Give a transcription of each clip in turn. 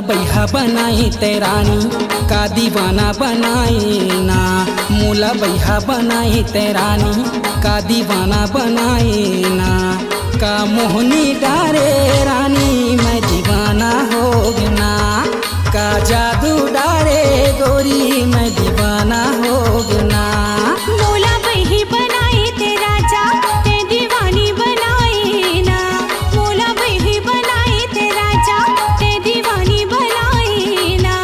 बैहा बनाई तेरानी का दीवाना बनाई ना। मूला बैहा बनाई तेरानी का दीवाना बनाई ना। का मोहनी डारे रानी मैं दीवाना हो गना। का जादू डारे गोरी मैं दीवाना हो गना। मूला बही बनाई तेरा जा ते दीवानी बनाई ना। मूला बही बनाई तेरा जा ते दीवानी बनाई ना।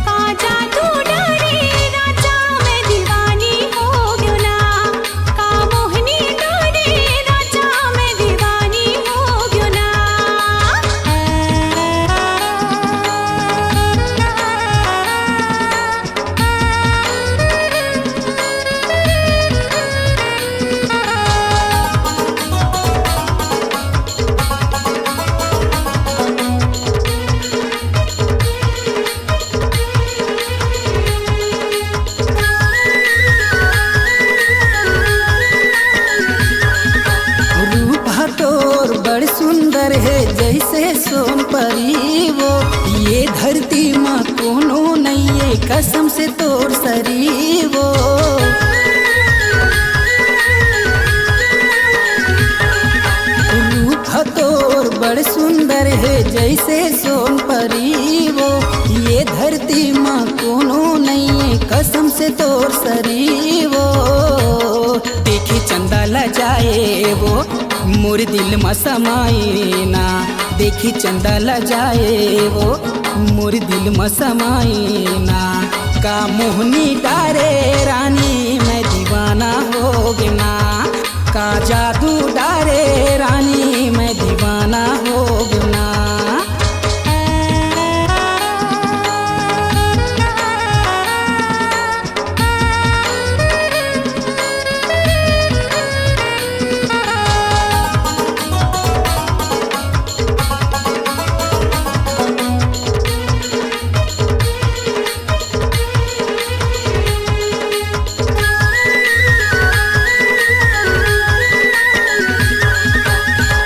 का जादू डारे राजा मैं दीवानी हो गयो ना। का मोहनी डारे राजा मैं दीवानी हो गयो ना। रूप तोर बड़ सुंदर है जैसे सोन परी वो। ये धरती माँ कोनो नहीं है कसम से तोर सरी वो। रूप तोर बड़ सुंदर है जैसे सोन परी वो। ये धरती माँ कोनो नहीं है कसम से तोर सरी वो। देखे चंदा ल जाए वो मोर दिल में समाई ना। देखी चंदा ल जाए वो मोर दिल में समाई ना। का मोहनी डारे रानी मैं दीवाना हो गना। का जादू डारे रानी मैं दीवाना हो गना।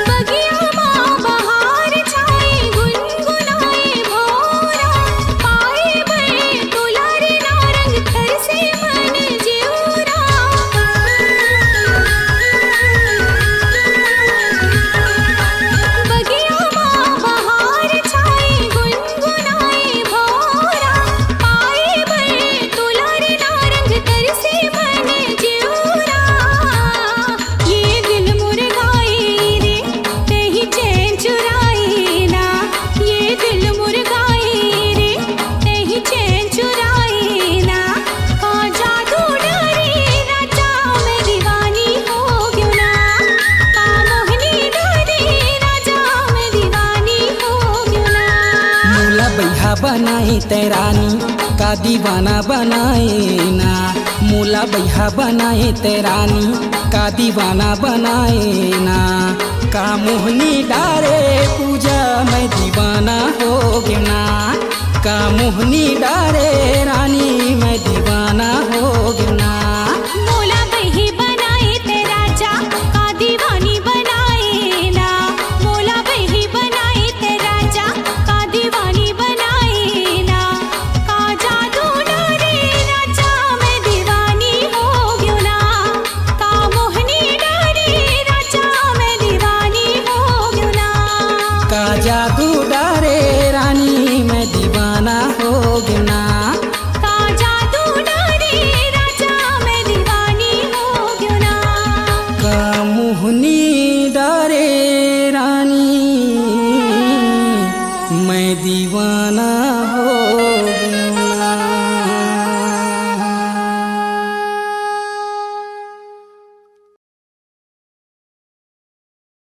बगिया माँ बहार छाई गुनगुनाए भोरा। पाए बड़े दुलारे नारंग थर से मन जिउरा। बगिया माँ बहार छाई गुनगुनाए भोरा। पाए बड़े दुलारे नारंग थर से मन जिउरा। ये दिल मुर्गाई रे तेही चैन चुराई ना। ये दिल मुर्गाई रे तेही चैन चुराई ना। का जादू डारे राजा मैं दीवानी हो गयो ना। का मोहनी डारे राजा मैं दीवानी हो गयो ना। मूला बैहा बनाई तेरानी का दीवाना बनाई ना। मूला बैहा बनाई तेरानी का दीवाना बनाई ना। का मोहनी डारे पूजा मैं दीवाना हो गना। का मोहनी डारे रानी मैं दीवाना हो गना। मूला बही बनाई तेरा जा का दीवानी बनाई ना। मूला बही बनाई तेरा जा का दीवानी बनाई ना। का जादू डारे राजा मैं दीवानी हो गयो ना। का मोहनी डारे राजा मैं दीवानी हो गयो ना। का जादू डारे रानी मैं दीवाना हो गना। का जादू डारे राजा मैं दीवानी हो गयो ना। का मोहनी डारे रानी मैं दीवाना